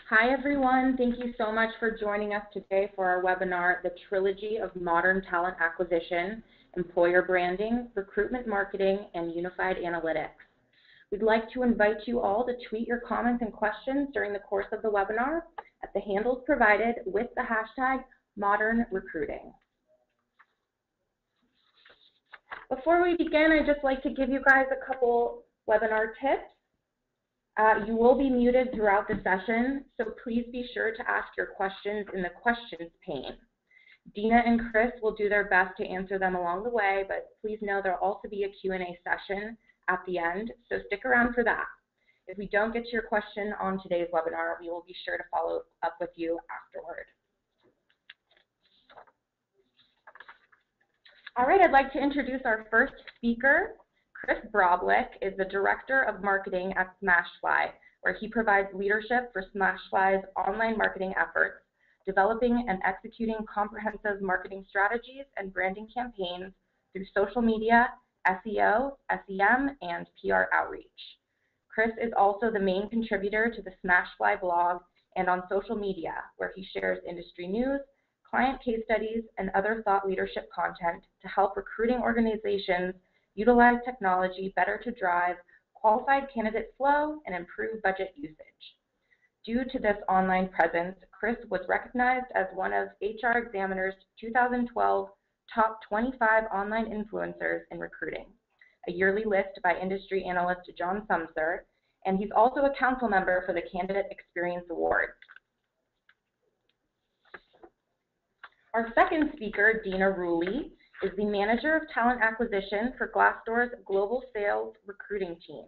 Hi, everyone. Thank you so much for joining us today for our webinar, The Trilogy of Modern Talent Acquisition, Employer Branding, Recruitment Marketing, and Unified Analytics. We'd like to invite you all to tweet your comments and questions during the course of the webinar at the handles provided with the hashtag Modern Recruiting. Before we begin, I'd just like to give you guys a couple webinar tips. You will be muted throughout the session, so please be sure to ask your questions in the questions pane. Dina and Chris will do their best to answer them along the way, but please know there'll also be a Q&A session at the end, so stick around for that. If we don't get to your question on today's webinar, we will be sure to follow up with you afterward. All right, I'd like to introduce our first speaker. Chris Broblich is the Director of Marketing at SmashFly, where he provides leadership for SmashFly's online marketing efforts, developing and executing comprehensive marketing strategies and branding campaigns through social media, SEO, SEM, and PR outreach. Chris is also the main contributor to the SmashFly blog and on social media, where he shares industry news, client case studies, and other thought leadership content to help recruiting organizations utilize technology better to drive qualified candidate flow and improve budget usage. Due to this online presence, Chris was recognized as one of HR Examiner's 2012 Top 25 Online Influencers in Recruiting, a yearly list by industry analyst John Sumser, and he's also a council member for the Candidate Experience Award. Our second speaker, Dina Rulli, is the Manager of Talent Acquisition for Glassdoor's Global Sales Recruiting Team,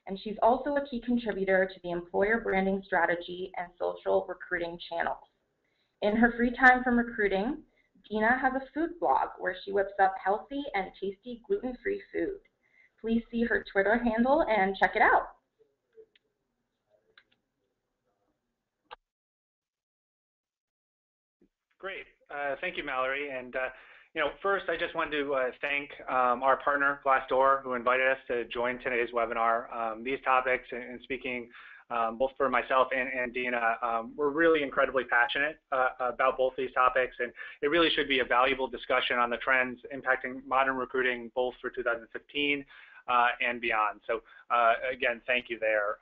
and she's also a key contributor to the employer branding strategy and social recruiting channels. In her free time from recruiting, Dina has a food blog where she whips up healthy and tasty gluten-free food. Please see her Twitter handle and check it out. Great. Thank you, Mallory. And first, I just wanted to thank our partner, Glassdoor, who invited us to join today's webinar. These topics, and speaking both for myself and Dina, we're really incredibly passionate about both these topics, and it really should be a valuable discussion on the trends impacting modern recruiting, both for 2015 and beyond. So again, thank you there.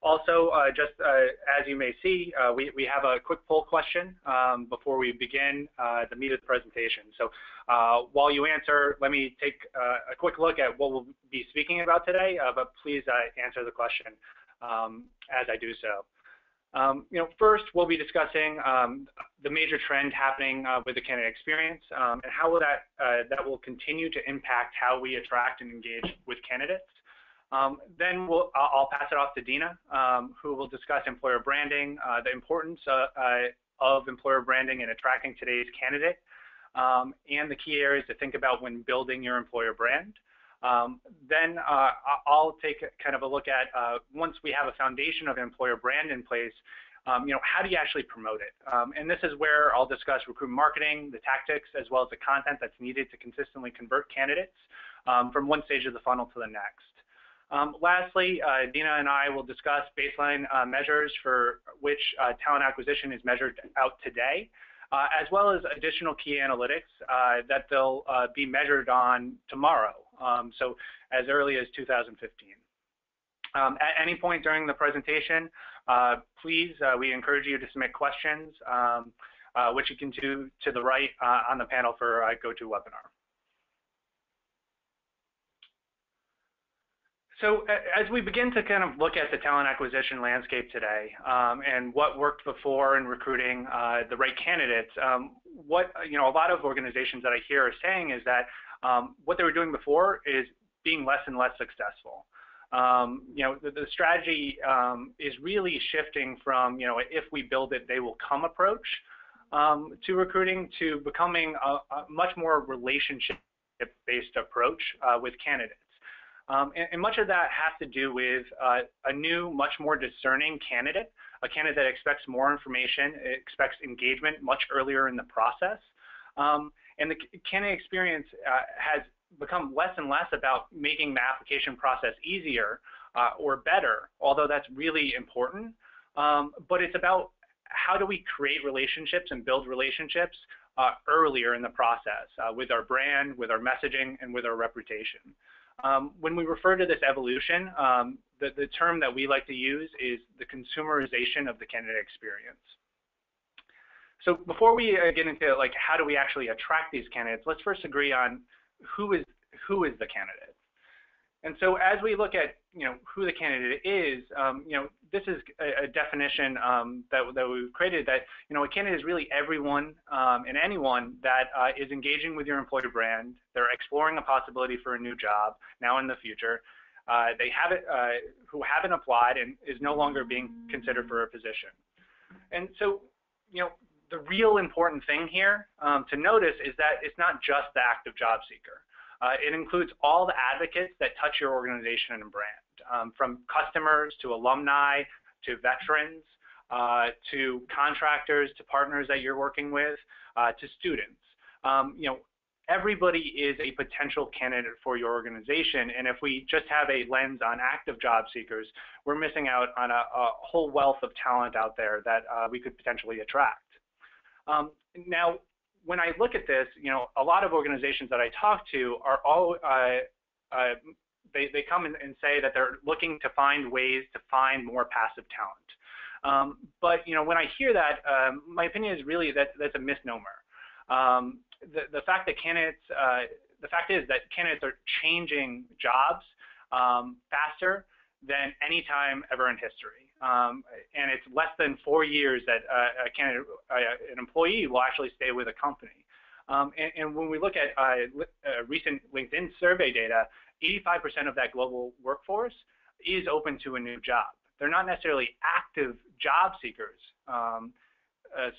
Also, just as you may see, we have a quick poll question before we begin the meat of the presentation. So while you answer, let me take a quick look at what we'll be speaking about today, but please answer the question as I do so. First, we'll be discussing the major trend happening with the candidate experience and how will that will continue to impact how we attract and engage with candidates. Then I'll pass it off to Dina, who will discuss employer branding, the importance of employer branding in attracting today's candidate, and the key areas to think about when building your employer brand. Then I'll take kind of a look at, once we have a foundation of employer brand in place, how do you actually promote it? And this is where I'll discuss recruitment marketing, the tactics, as well as the content that's needed to consistently convert candidates from one stage of the funnel to the next. Lastly, Dina and I will discuss baseline measures for which talent acquisition is measured out today, as well as additional key analytics that they'll be measured on tomorrow, so as early as 2015. At any point during the presentation, please, we encourage you to submit questions, which you can do to the right on the panel for GoToWebinar. So as we begin to kind of look at the talent acquisition landscape today and what worked before in recruiting the right candidates, what a lot of organizations that I hear are saying is that what they were doing before is being less and less successful. The strategy is really shifting from if we build it, they will come approach to recruiting to becoming a much more relationship-based approach with candidates. And much of that has to do with a new, much more discerning candidate, a candidate that expects more information, expects engagement much earlier in the process. And the candidate experience has become less and less about making the application process easier or better, although that's really important. but it's about how do we create relationships and build relationships earlier in the process with our brand, with our messaging, and with our reputation. When we refer to this evolution, the term that we like to use is the consumerization of the candidate experience. So before we get into like how do we actually attract these candidates, let's first agree on who is the candidate. And so as we look at who the candidate is, this is a definition that we've created that a candidate is really everyone and anyone that is engaging with your employer brand. They're exploring a possibility for a new job now in the future. They who haven't applied and is no longer being considered for a position. And so the real important thing here to notice is that it's not just the active job seeker. It includes all the advocates that touch your organization and brand, from customers to alumni to veterans to contractors to partners that you're working with to students. Everybody is a potential candidate for your organization, and if we just have a lens on active job seekers, we're missing out on a whole wealth of talent out there that we could potentially attract. Now, when I look at this, a lot of organizations that I talk to are all, they come and say that they're looking to find ways to find more passive talent. But when I hear that, my opinion is really that that's a misnomer. The fact is that candidates are changing jobs faster than any time ever in history. And it's less than 4 years that an employee will actually stay with a company. And when we look at recent LinkedIn survey data, 85% of that global workforce is open to a new job. They're not necessarily active job seekers,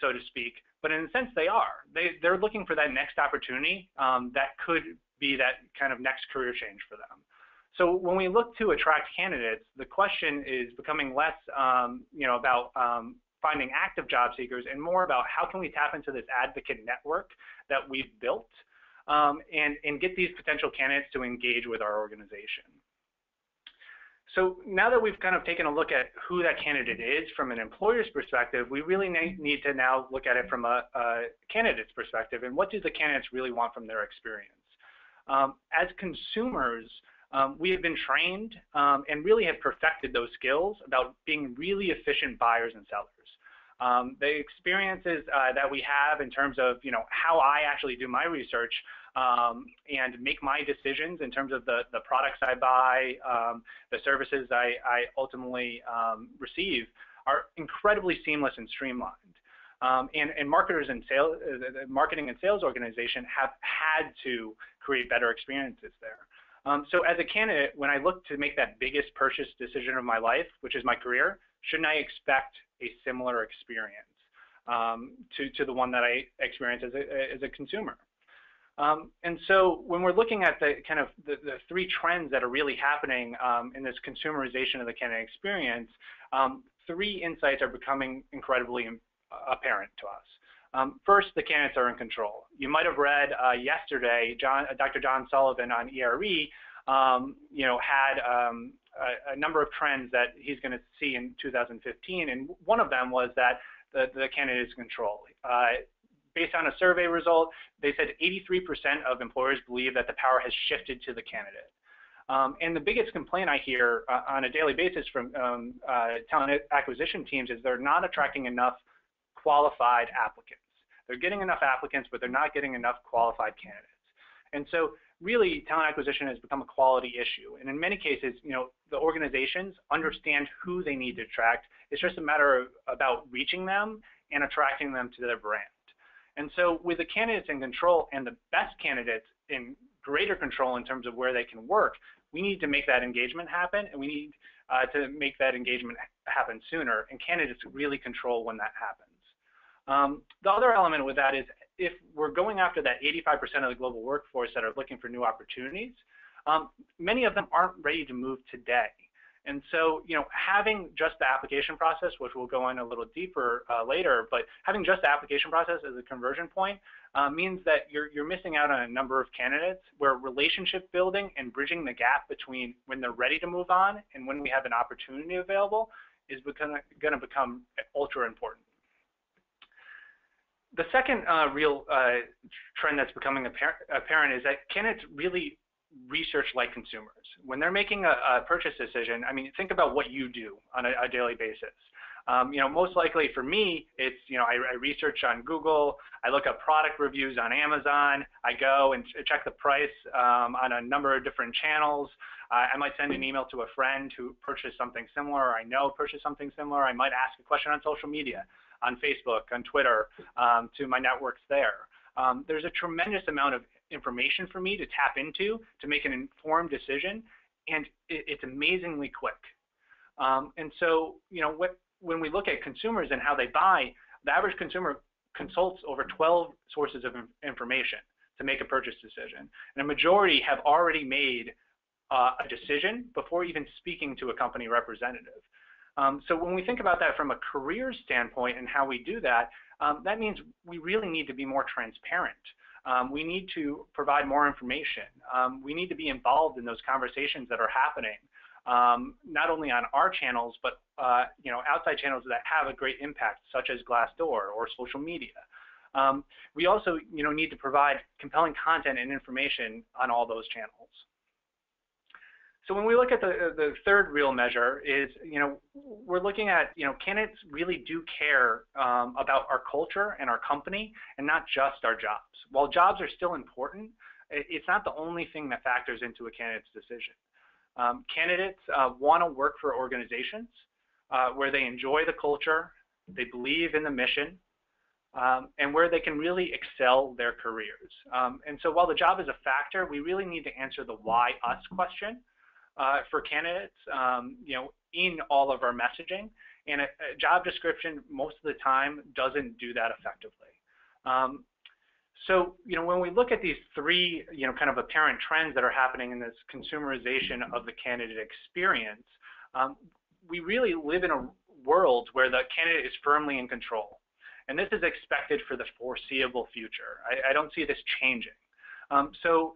so to speak, but in a sense they are. They're looking for that next opportunity that could be that kind of next career change for them. So when we look to attract candidates, the question is becoming less, about finding active job seekers and more about how can we tap into this advocate network that we've built and get these potential candidates to engage with our organization. So now that we've kind of taken a look at who that candidate is from an employer's perspective, we really need to now look at it from a candidate's perspective and what do the candidates really want from their experience. As consumers, we have been trained and really have perfected those skills about being really efficient buyers and sellers. The experiences that we have in terms of how I actually do my research and make my decisions in terms of the products I buy, the services I ultimately receive are incredibly seamless and streamlined. And marketers and marketing and sales organization have had to create better experiences there. So as a candidate, when I look to make that biggest purchase decision of my life, which is my career, shouldn't I expect a similar experience to the one that I experience as a consumer? And so when we're looking at the kind of the three trends that are really happening in this consumerization of the candidate experience, three insights are becoming incredibly apparent to us. First, the candidates are in control. You might have read yesterday, Dr. John Sullivan on ERE, had a number of trends that he's going to see in 2015, and one of them was that the candidate is in control. Based on a survey result, they said 83% of employers believe that the power has shifted to the candidate. And the biggest complaint I hear on a daily basis from talent acquisition teams is they're not attracting enough qualified applicants. They're getting enough applicants, but they're not getting enough qualified candidates. And so really talent acquisition has become a quality issue. And in many cases, the organizations understand who they need to attract. It's just a matter of about reaching them and attracting them to their brand. And so with the candidates in control and the best candidates in greater control in terms of where they can work, we need to make that engagement happen, and we need to make that engagement happen sooner, and candidates really control when that happens. The other element with that is if we're going after that 85% of the global workforce that are looking for new opportunities, many of them aren't ready to move today. And so, having just the application process, which we'll go in a little deeper later, but having just the application process as a conversion point means that you're missing out on a number of candidates where relationship building and bridging the gap between when they're ready to move on and when we have an opportunity available is going to become ultra important. The second real trend that's becoming apparent is that candidates really research like consumers. When they're making a purchase decision, I mean, think about what you do on a daily basis. Most likely for me, it's, I research on Google, I look up product reviews on Amazon, I go and check the price on a number of different channels. I might send an email to a friend who purchased something similar, or I know purchased something similar. I might ask a question on social media, on Facebook, on Twitter, to my networks there. There's a tremendous amount of information for me to tap into to make an informed decision, and it's amazingly quick. And so, when we look at consumers and how they buy, the average consumer consults over 12 sources of information to make a purchase decision. And a majority have already made a decision before even speaking to a company representative. So when we think about that from a career standpoint and how we do that, that means we really need to be more transparent. We need to provide more information. We need to be involved in those conversations that are happening, not only on our channels, but outside channels that have a great impact, such as Glassdoor or social media. We also need to provide compelling content and information on all those channels. So when we look at the third real measure is, we're looking at, candidates really do care about our culture and our company and not just our jobs. While jobs are still important, it's not the only thing that factors into a candidate's decision. Candidates want to work for organizations where they enjoy the culture, they believe in the mission, and where they can really excel their careers. And so while the job is a factor, we really need to answer the why us question for candidates, in all of our messaging. And a job description most of the time doesn't do that effectively. So, when we look at these three, kind of apparent trends that are happening in this consumerization of the candidate experience, we really live in a world where the candidate is firmly in control. And this is expected for the foreseeable future. I don't see this changing. So,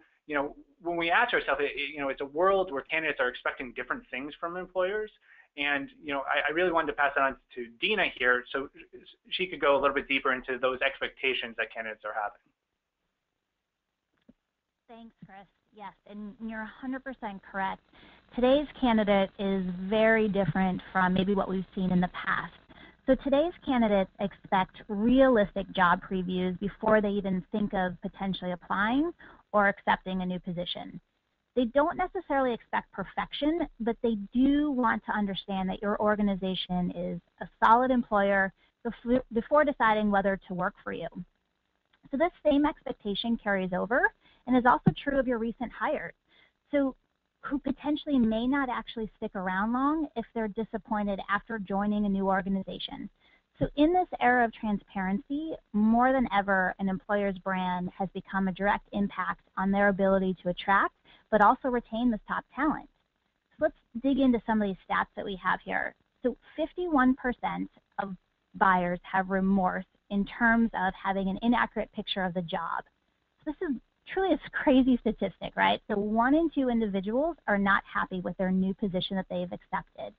when we ask ourselves, it's a world where candidates are expecting different things from employers. And, I really wanted to pass it on to Dina here so she could go a little bit deeper into those expectations that candidates are having. Thanks, Chris. Yes, and you're 100% correct. Today's candidate is very different from maybe what we've seen in the past. So today's candidates expect realistic job previews before they even think of potentially applying or accepting a new position. They don't necessarily expect perfection, but they do want to understand that your organization is a solid employer before deciding whether to work for you. So this same expectation carries over and is also true of your recent hires, so who potentially may not actually stick around long if they're disappointed after joining a new organization. So in this era of transparency, more than ever, an employer's brand has become a direct impact on their ability to attract, but also retain this top talent. So let's dig into some of these stats that we have here. So 51% of buyers have remorse in terms of having an inaccurate picture of the job. So this is truly a crazy statistic, right? So 1 in 2 individuals are not happy with their new position that they've accepted.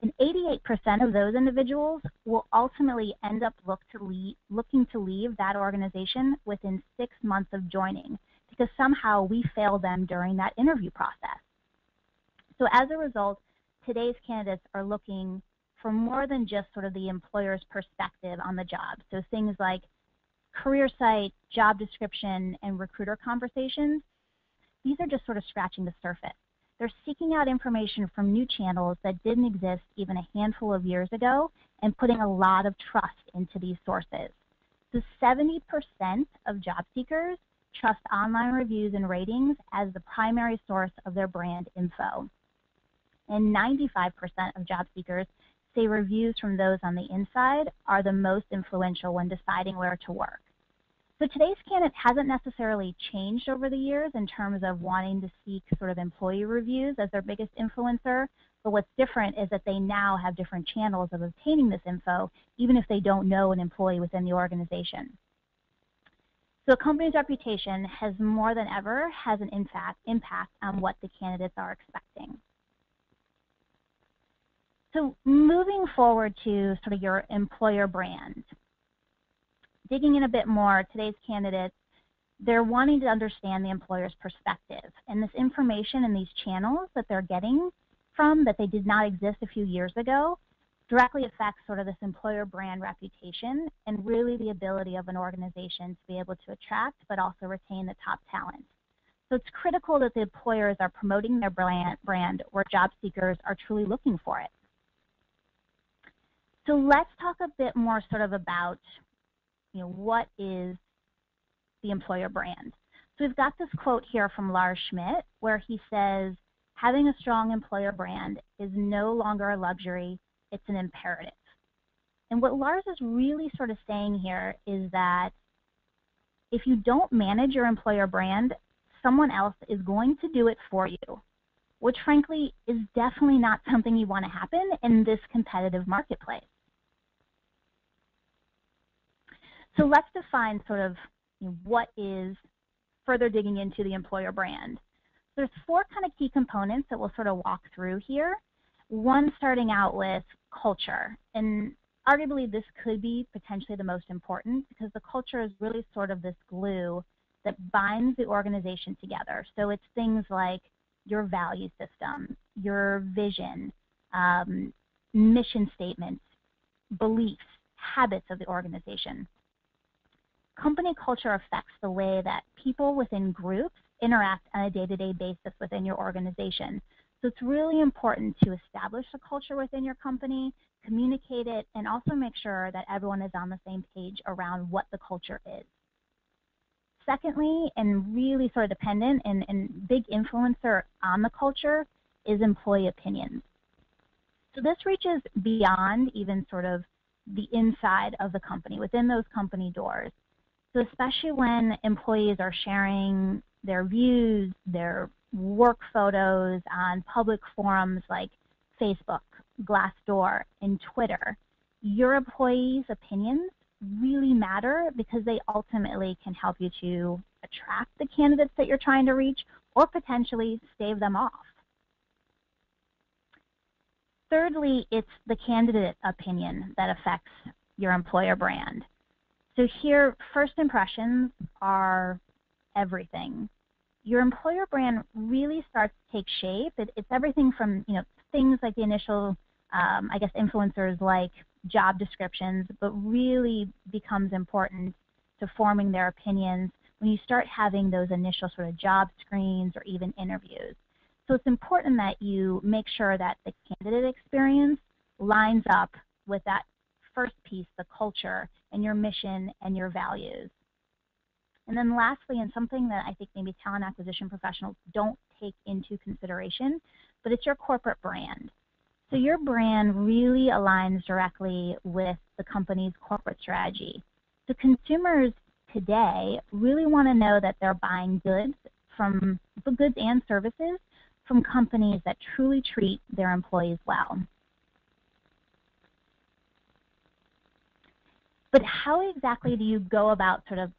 And 88% of those individuals will ultimately end up looking to leave that organization within 6 months of joining because somehow we failed them during that interview process. So as a result, today's candidates are looking for more than just sort of the employer's perspective on the job. So things like career site, job description, and recruiter conversations, these are just sort of scratching the surface. They're seeking out information from new channels that didn't exist even a handful of years ago and putting a lot of trust into these sources. So 70% of job seekers trust online reviews and ratings as the primary source of their brand info. And 95% of job seekers say reviews from those on the inside are the most influential when deciding where to work. So today's candidate hasn't necessarily changed over the years in terms of wanting to seek sort of employee reviews as their biggest influencer, but what's different is that they now have different channels of obtaining this info, even if they don't know an employee within the organization. So a company's reputation has more than ever has an impact on what the candidates are expecting. So moving forward to sort of your employer brand, digging in a bit more, today's candidates, they're wanting to understand the employer's perspective. And this information and these channels that they're getting from that they did not exist a few years ago directly affects sort of this employer brand reputation and really the ability of an organization to be able to attract but also retain the top talent. So it's critical that the employers are promoting their brand where job seekers are truly looking for it. So let's talk a bit more sort of about, what is the employer brand. So we've got this quote here from Lars Schmidt where he says, having a strong employer brand is no longer a luxury, it's an imperative. And what Lars is really sort of saying here is that if you don't manage your employer brand, someone else is going to do it for you, which frankly is definitely not something you want to happen in this competitive marketplace. So let's define sort of what is further digging into the employer brand. There's four kind of key components that we'll sort of walk through here. One starting out with culture, and arguably this could be potentially the most important because the culture is really sort of this glue that binds the organization together. So it's things like your value system, your vision, mission statements, beliefs, habits of the organization. Company culture affects the way that people within groups interact on a day-to-day basis within your organization. So it's really important to establish a culture within your company, communicate it, and also make sure that everyone is on the same page around what the culture is. Secondly, and really sort of dependent and big influencer on the culture is employee opinions. So this reaches beyond even sort of the inside of the company, within those company doors. So especially when employees are sharing their views, their work photos on public forums like Facebook, Glassdoor, and Twitter, your employees' opinions really matter because they ultimately can help you to attract the candidates that you're trying to reach or potentially stave them off. Thirdly, it's the candidate opinion that affects your employer brand. So here, first impressions are everything. Your employer brand really starts to take shape. It's everything from things like the initial, influencers like job descriptions, but really becomes important to forming their opinions when you start having those initial sort of job screens or even interviews. So it's important that you make sure that the candidate experience lines up with that first piece, the culture, and your mission and your values. And then lastly, and something that I think maybe talent acquisition professionals don't take into consideration, but it's your corporate brand. So your brand really aligns directly with the company's corporate strategy. So consumers today really want to know that they're buying goods and services from companies that truly treat their employees well. But how exactly do you go about sort of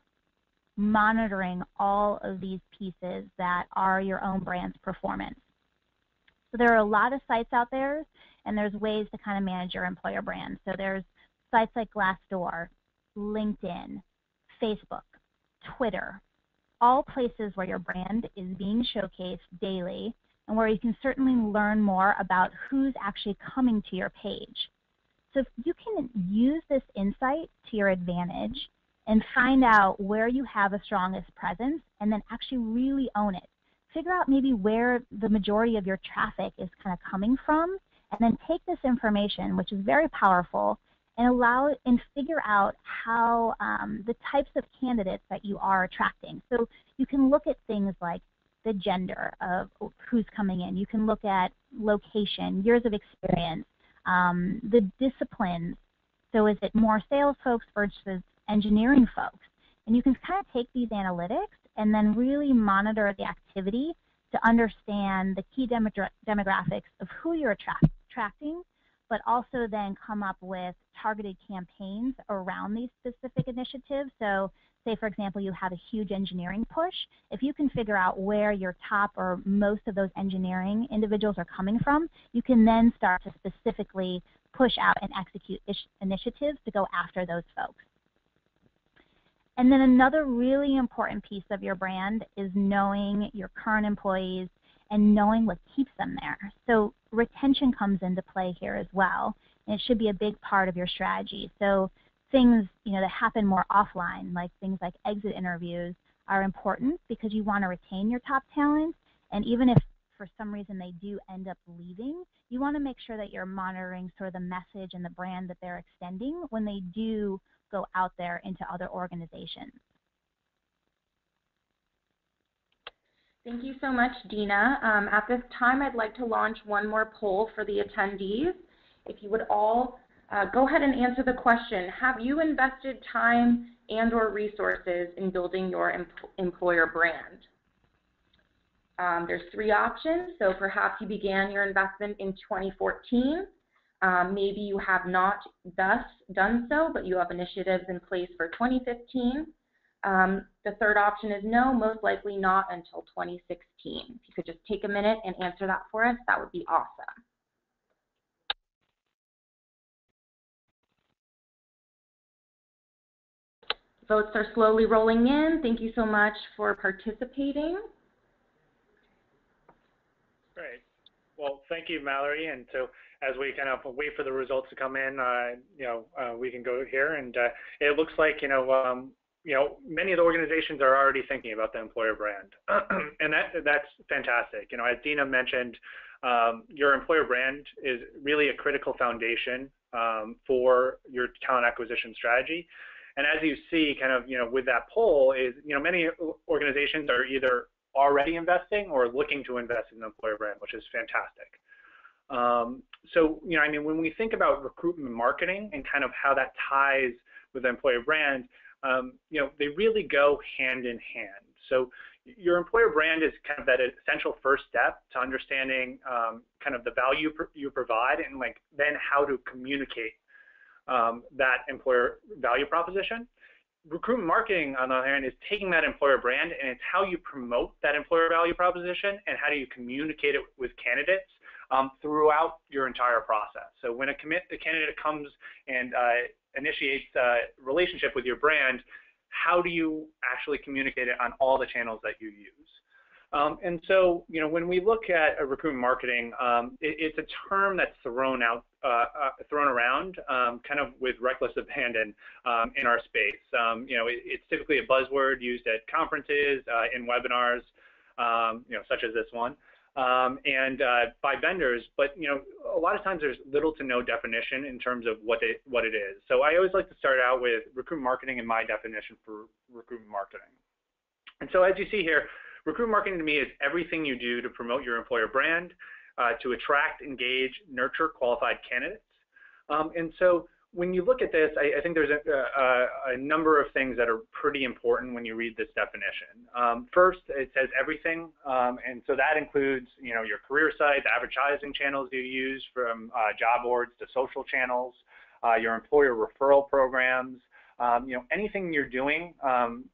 monitoring all of these pieces that are your own brand's performance? So there are a lot of sites out there, and there's ways to kind of manage your employer brand. So there's sites like Glassdoor, LinkedIn, Facebook, Twitter, all places where your brand is being showcased daily and where you can certainly learn more about who's actually coming to your page. So if you can use this insight to your advantage and find out where you have a strongest presence and then actually really own it. Figure out maybe where the majority of your traffic is kind of coming from, and then take this information, which is very powerful, and figure out how the types of candidates that you are attracting. So you can look at things like the gender of who's coming in. You can look at location, years of experience, the disciplines. So is it more sales folks versus engineering folks? And you can kind of take these analytics and then really monitor the activity to understand the key demographics of who you're attracting, but also then come up with targeted campaigns around these specific initiatives. So say, for example, you have a huge engineering push. If you can figure out where your top or most of those engineering individuals are coming from, you can then start to specifically push out and execute initiatives to go after those folks. And then another really important piece of your brand is knowing your current employees and knowing what keeps them there. So retention comes into play here as well, and it should be a big part of your strategy. So things that happen more offline, like things like exit interviews, are important because you want to retain your top talent. And even if for some reason they do end up leaving, you want to make sure that you're monitoring sort of the message and the brand that they're extending when they do go out there into other organizations. Thank you so much, Dina. At this time, I'd like to launch one more poll for the attendees. If you would all go ahead and answer the question, have you invested time and or resources in building your employer brand? There's 3 options. So perhaps you began your investment in 2014. Maybe you have not thus done so, but you have initiatives in place for 2015. The third option is no, most likely not until 2016. If you could just take a minute and answer that for us, that would be awesome. Votes are slowly rolling in. Thank you so much for participating. Great. Well, thank you, Mallory. And so as we kind of wait for the results to come in, we can go here. And it looks like, many of the organizations are already thinking about the employer brand. And that's fantastic. As Dina mentioned, your employer brand is really a critical foundation for your talent acquisition strategy. And as you see kind of, with that poll is, many organizations are either already investing or looking to invest in the employer brand, which is fantastic. When we think about recruitment marketing and kind of how that ties with the employer brand, they really go hand in hand. So your employer brand is kind of that essential first step to understanding kind of the value you provide and then how to communicate that employer value proposition. Recruitment marketing, on the other hand, is taking that employer brand and it's how you promote that employer value proposition and how do you communicate it with candidates throughout your entire process. So when a candidate comes and initiates a relationship with your brand, how do you actually communicate it on all the channels that you use? And so, when we look at recruitment marketing, it's a term that's thrown around kind of with reckless abandon in our space. It's typically a buzzword used at conferences, in webinars, such as this one, and by vendors. But a lot of times there's little to no definition in terms of what it is. So I always like to start out with recruitment marketing and my definition for recruitment marketing. And so as you see here, recruitment marketing to me is everything you do to promote your employer brand, to attract, engage, nurture qualified candidates. And so when you look at this, I think there's a number of things that are pretty important when you read this definition. First, it says everything, and so that includes your career site, the advertising channels you use from job boards to social channels, your employer referral programs, anything you're doing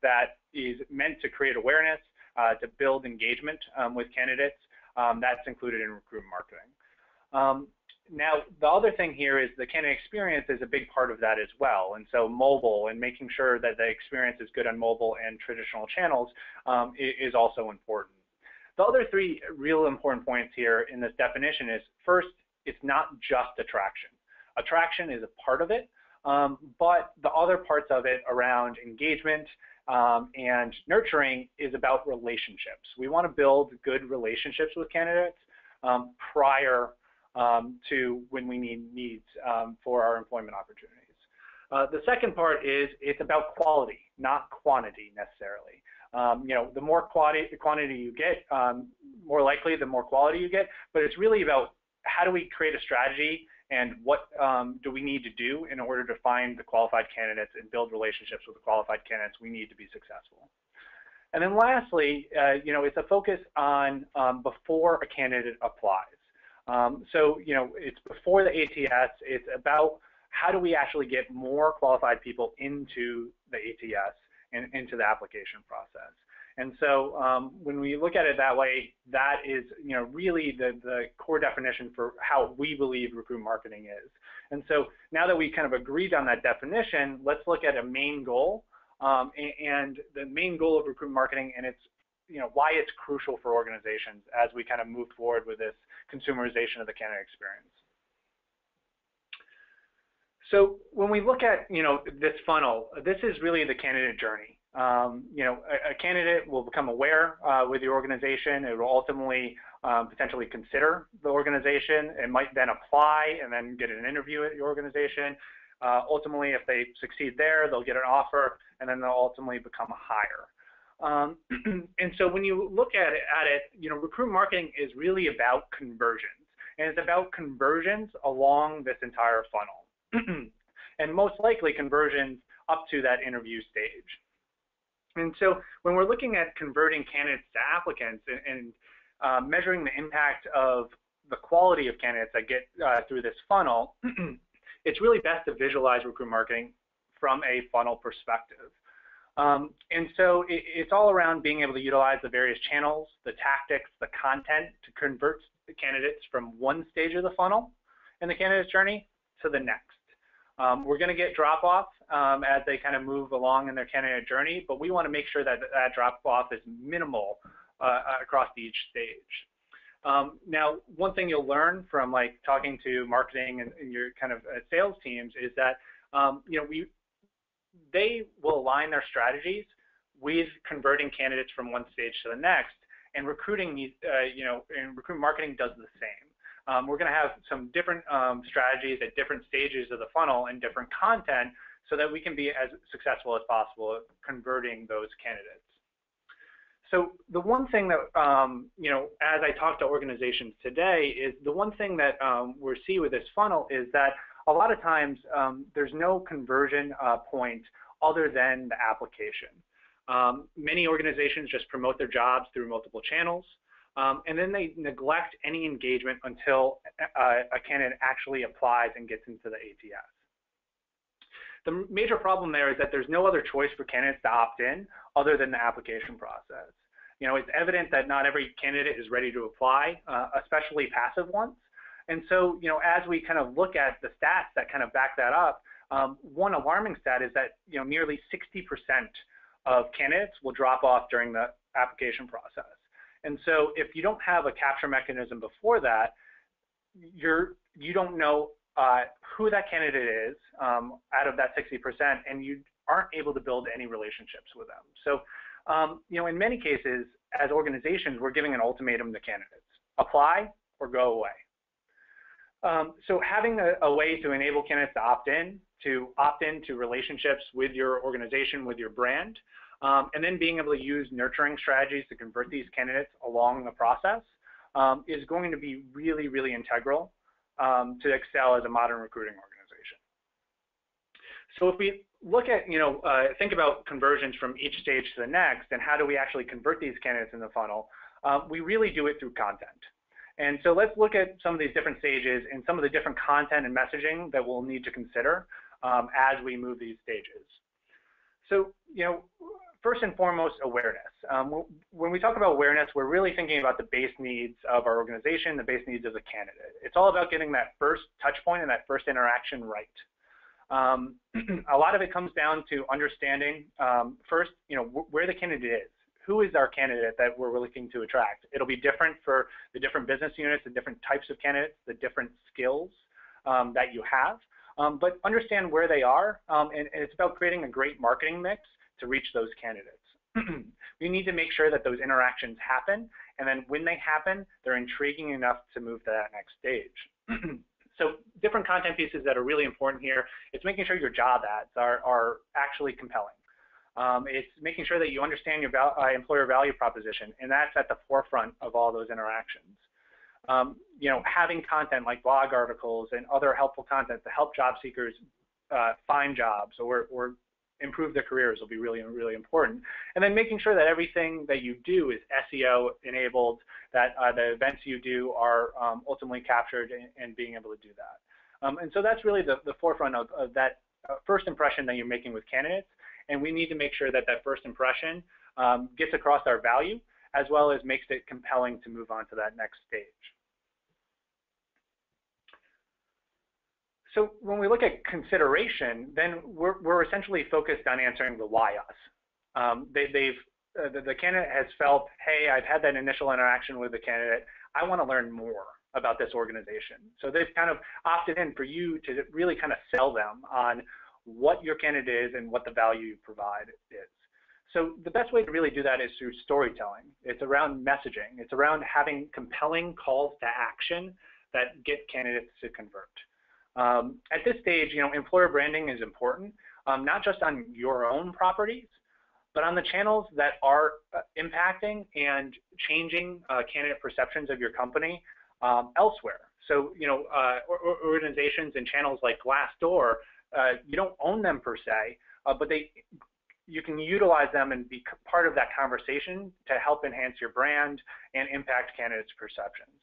that is meant to create awareness, to build engagement with candidates, that's included in recruitment marketing. Now, the other thing here is the candidate experience is a big part of that as well. And so mobile and making sure that the experience is good on mobile and traditional channels is also important. The other 3 real important points here in this definition is, first, it's not just attraction. Attraction is a part of it, but the other parts of it around engagement and nurturing is about relationships. We want to build good relationships with candidates prior to when we need needs for our employment opportunities. The second part is it's about quality, not quantity necessarily. The more quantity you get, more likely the more quality you get, but it's really about how do we create a strategy and what do we need to do in order to find the qualified candidates and build relationships with the qualified candidates we need to be successful. And then lastly, it's a focus on before a candidate applies. So, it's before the ATS, it's about how do we actually get more qualified people into the ATS into the application process. And so when we look at it that way, that is really the core definition for how we believe recruitment marketing is. And so now that we kind of agreed on that definition, let's look at a main goal. And the main goal of recruitment marketing, and it's why it's crucial for organizations as we kind of move forward with this consumerization of the candidate experience. So when we look at this funnel, this is really the candidate journey. A candidate will become aware with the organization. It will ultimately potentially consider the organization. It might then apply and then get an interview at your organization. Ultimately, if they succeed there, they'll get an offer, and then they'll ultimately become a hire. And so when you look at it, recruitment marketing is really about conversions, and it's about conversions along this entire funnel, and most likely conversions up to that interview stage. And so when we're looking at converting candidates to applicants and measuring the impact of the quality of candidates that get through this funnel, it's really best to visualize recruitment marketing from a funnel perspective. And so it's all around being able to utilize the various channels, the tactics, the content to convert the candidates from one stage of the funnel in the candidate's journey to the next. We're going to get drop-off as they kind of move along in their candidate journey, but we want to make sure that that drop-off is minimal across each stage. Now, one thing you'll learn from talking to marketing and your kind of sales teams is that they will align their strategies with converting candidates from one stage to the next, and recruiting and recruitment marketing does the same. We're going to have some different strategies at different stages of the funnel and different content so that we can be as successful as possible at converting those candidates. So the one thing that, as I talk to organizations today, is the one thing that we see with this funnel is that a lot of times there's no conversion point other than the application. Many organizations just promote their jobs through multiple channels, and then they neglect any engagement until a candidate actually applies and gets into the ATS. The major problem there is that there's no other choice for candidates to opt in other than the application process. It's evident that not every candidate is ready to apply, especially passive ones. And so, as we kind of look at the stats that kind of back that up, one alarming stat is that, nearly 60% of candidates will drop off during the application process. And so if you don't have a capture mechanism before that, you don't know who that candidate is out of that 60%, and you aren't able to build any relationships with them. So, in many cases, as organizations, we're giving an ultimatum to candidates: apply or go away. So having a way to enable candidates to opt into relationships with your organization, with your brand, and then being able to use nurturing strategies to convert these candidates along the process is going to be really, really integral to excel as a modern recruiting organization. So if we look at, think about conversions from each stage to the next, and how do we actually convert these candidates in the funnel, we really do it through content. And so let's look at some of these different stages and some of the different content and messaging that we'll need to consider as we move these stages. So, first and foremost, awareness. When we talk about awareness, we're really thinking about the base needs of our organization, the base needs of the candidate. It's all about getting that first touch point and that first interaction right. A lot of it comes down to understanding first, where the candidate is. Who is our candidate that we're looking to attract? It'll be different for the different business units, the different types of candidates, the different skills that you have. But understand where they are, and it's about creating a great marketing mix to reach those candidates. We need to make sure that those interactions happen, and then when they happen, they're intriguing enough to move to that next stage. So different content pieces that are really important here, it's making sure your job ads are actually compelling. It's making sure that you understand your employer value proposition, and that's at the forefront of all those interactions. Having content like blog articles and other helpful content to help job seekers find jobs or improve their careers will be really, really important. And then making sure that everything that you do is SEO enabled, that the events you do are ultimately captured and being able to do that. And so that's really the forefront of that first impression that you're making with candidates. and we need to make sure that that first impression gets across our value, as well as makes it compelling to move on to that next stage. So when we look at consideration, then we're essentially focused on answering the why us. The candidate has felt, hey, I've had that initial interaction with the candidate. I want to learn more about this organization. So they've kind of opted in for you to really kind of sell them on what your candidate is and what the value you provide is. So the best way to really do that is through storytelling. It's around messaging. It's around having compelling calls to action that get candidates to convert. At this stage, employer branding is important, not just on your own properties, but on the channels that are impacting and changing candidate perceptions of your company elsewhere. So, organizations and channels like Glassdoor, you don't own them per se, but you can utilize them and be part of that conversation to help enhance your brand and impact candidates' perceptions.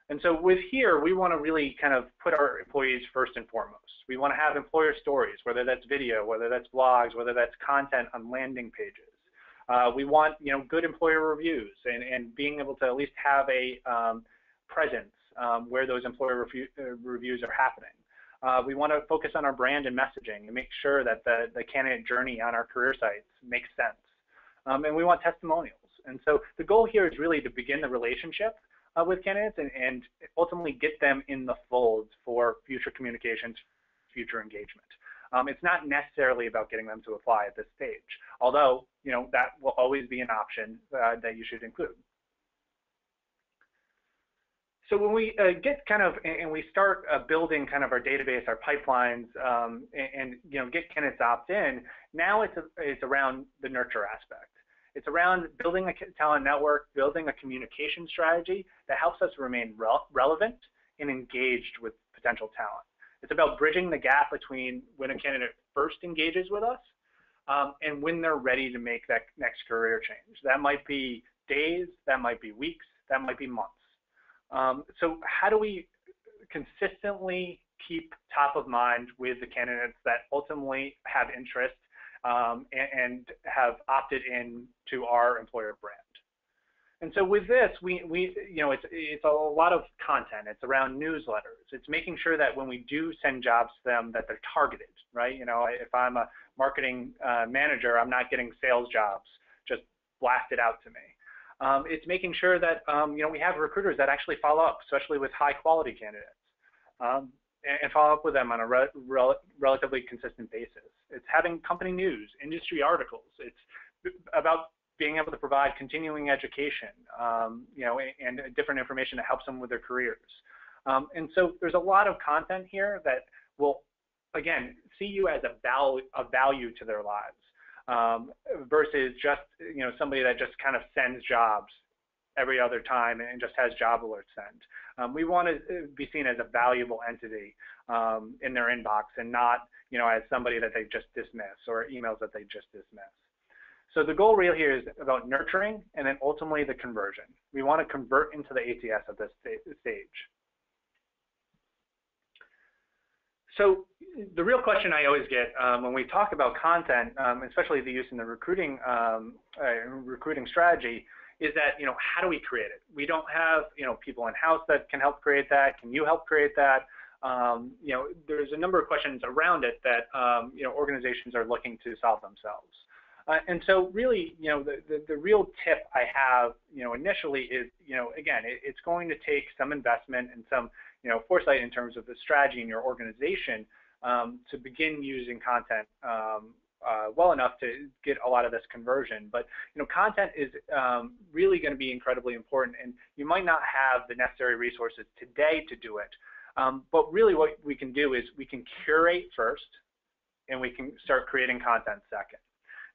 And so with here, we want to really kind of put our employees first and foremost. We want to have employer stories, whether that's video, whether that's blogs, whether that's content on landing pages. We want, good employer reviews and being able to at least have a presence where those employer reviews are happening. We want to focus on our brand and messaging and make sure that the candidate journey on our career sites makes sense. And we want testimonials. And so the goal here is really to begin the relationship with candidates and ultimately get them in the fold for future communications, future engagement. It's not necessarily about getting them to apply at this stage, although that will always be an option that you should include. So when we get kind of, and we start building kind of our database, our pipelines, and get candidates opt in, now it's around the nurture aspect. It's around building a talent network, building a communication strategy that helps us remain relevant and engaged with potential talent. It's about bridging the gap between when a candidate first engages with us and when they're ready to make that next career change. That might be days, that might be weeks, that might be months. So how do we consistently keep top of mind with the candidates that ultimately have interest and have opted in to our employer brand? And so with this, it's a lot of content. It's around newsletters. It's making sure that when we do send jobs to them that they're targeted, right? If I'm a marketing manager, I'm not getting sales jobs just blasted out to me. It's making sure that we have recruiters that actually follow up, especially with high quality candidates, and follow up with them on a relatively consistent basis. It's having company news, industry articles. It's about being able to provide continuing education, and different information that helps them with their careers. And so there's a lot of content here that will, again, see you as a value to their lives, versus just somebody that just kind of sends jobs every other time and just has job alerts sent. We want to be seen as a valuable entity in their inbox and not as somebody that they just dismiss or emails that they just dismiss. So the goal real here is about nurturing and then ultimately the conversion. We want to convert into the ATS at this stage. So the real question I always get when we talk about content, especially the use in the recruiting strategy, is that how do we create it? We don't have people in house that can help create that. Can you help create that? There's a number of questions around it that organizations are looking to solve themselves. And so really, the real tip I have, initially is, again, it's going to take some investment and some, foresight in terms of the strategy in your organization to begin using content well enough to get a lot of this conversion. But, content is really going to be incredibly important, and you might not have the necessary resources today to do it. But really what we can do is we can curate first, and we can start creating content second.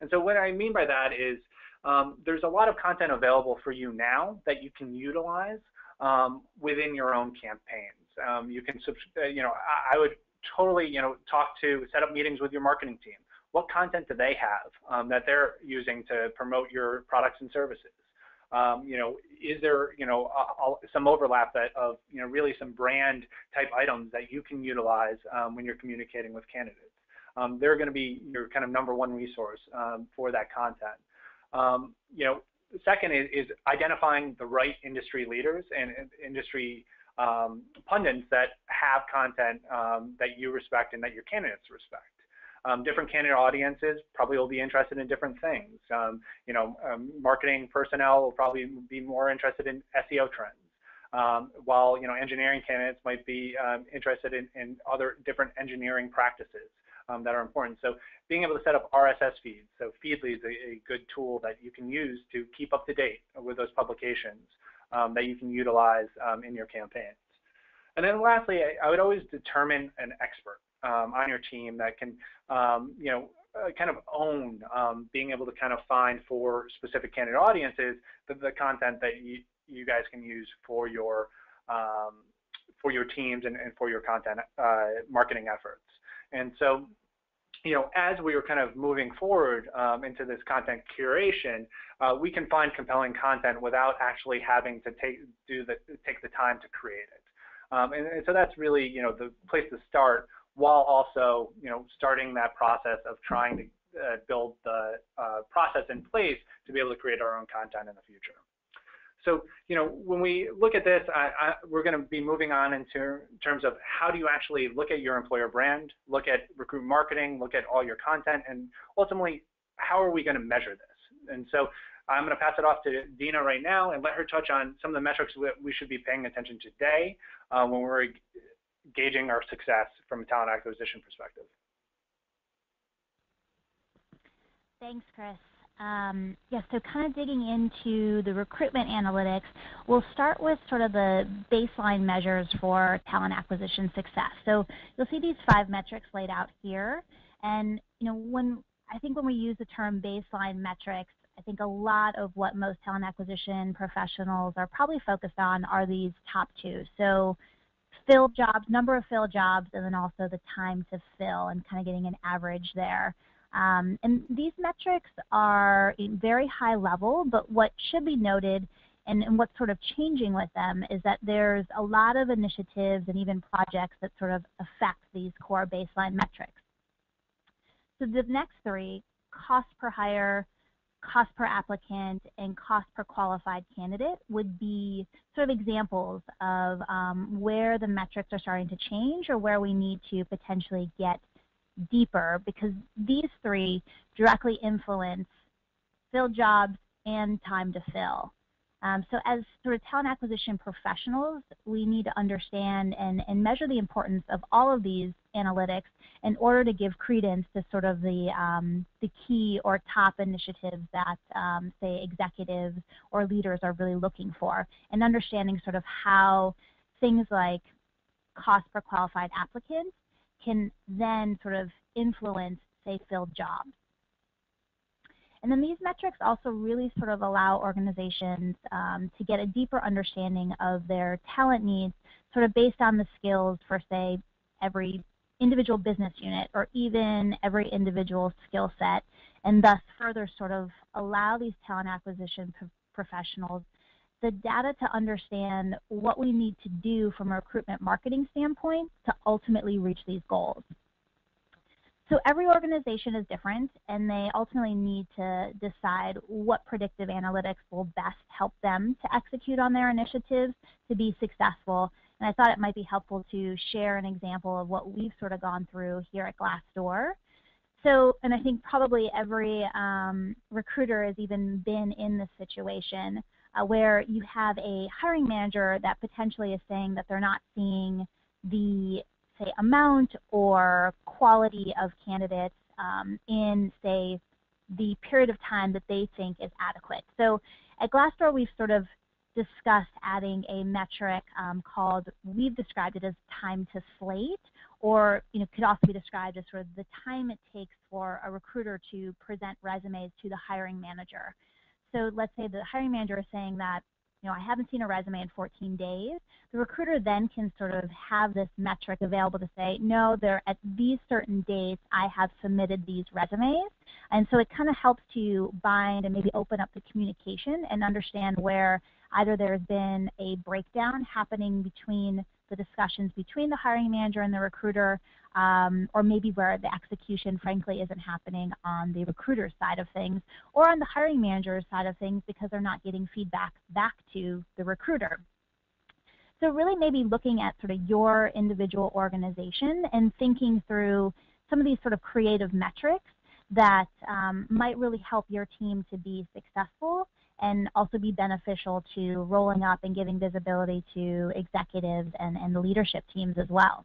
And so what I mean by that is there's a lot of content available for you now that you can utilize within your own campaigns. You can, I would totally, set up meetings with your marketing team. What content do they have that they're using to promote your products and services? Is there, some overlap of, really some brand type items that you can utilize when you're communicating with candidates? they're going to be your kind of #1 resource for that content. The second is identifying the right industry leaders and industry pundits that have content that you respect and that your candidates respect. Different candidate audiences probably will be interested in different things. Marketing personnel will probably be more interested in SEO trends, while engineering candidates might be interested in other different engineering practices that are important. So being able to set up RSS feeds, so Feedly is a good tool that you can use to keep up to date with those publications that you can utilize in your campaigns. And then lastly, I would always determine an expert on your team that can, kind of own being able to kind of find for specific candidate audiences the content that you guys can use for your teams and for your content marketing efforts. And so, as we were kind of moving forward into this content curation, we can find compelling content without actually having to take the time to create it. And so that's really, the place to start, while also, starting that process of trying to build the process in place to be able to create our own content in the future. So, when we look at this, we're going to be moving on into terms of how do you actually look at your employer brand, look at recruitment marketing, look at all your content, and ultimately, how are we going to measure this? And so I'm going to pass it off to Dina right now and let her touch on some of the metrics that we should be paying attention to today when we're gauging our success from a talent acquisition perspective. Thanks, Chris. So kind of digging into the recruitment analytics, we'll start with sort of the baseline measures for talent acquisition success. So you'll see these 5 metrics laid out here. And when we use the term baseline metrics, I think a lot of what most talent acquisition professionals are probably focused on are these top 2. So filled jobs, number of filled jobs, and then also the time to fill, and kind of getting an average there. And these metrics are very high level, but what should be noted and what's sort of changing with them is that there's a lot of initiatives and even projects that sort of affect these core baseline metrics. So the next 3, cost per hire, cost per applicant, and cost per qualified candidate, would be sort of examples of where the metrics are starting to change or where we need to potentially get deeper, because these 3 directly influence filled jobs and time to fill. So as sort of talent acquisition professionals, we need to understand and measure the importance of all of these analytics in order to give credence to sort of the key or top initiatives that, say, executives or leaders are really looking for, and understanding sort of how things like cost per qualified applicant can then sort of influence, say, filled jobs. And then these metrics also really sort of allow organizations to get a deeper understanding of their talent needs, sort of based on the skills for, say, every individual business unit or even every individual skill set, and thus further sort of allow these talent acquisition professionals the data to understand what we need to do from a recruitment marketing standpoint to ultimately reach these goals. So every organization is different, and they ultimately need to decide what predictive analytics will best help them to execute on their initiatives to be successful. And I thought it might be helpful to share an example of what we've sort of gone through here at Glassdoor. So, and I think probably every recruiter has even been in this situation where you have a hiring manager that potentially is saying that they're not seeing the, say, amount or quality of candidates in, say, the period of time that they think is adequate. So at Glassdoor, we've sort of discussed adding a metric called, we've described it as time to slate, or could also be described as sort of the time it takes for a recruiter to present resumes to the hiring manager. So let's say the hiring manager is saying that, I haven't seen a resume in 14 days. The recruiter then can sort of have this metric available to say, no, they're at these certain dates, I have submitted these resumes. And so it kind of helps to bind and maybe open up the communication and understand where either there's been a breakdown happening between the discussions between the hiring manager and the recruiter, or maybe where the execution, frankly, isn't happening on the recruiter side of things or on the hiring manager's side of things because they're not getting feedback back to the recruiter. So really maybe looking at sort of your individual organization and thinking through some of these sort of creative metrics that might really help your team to be successful and also be beneficial to rolling up and giving visibility to executives and the leadership teams as well.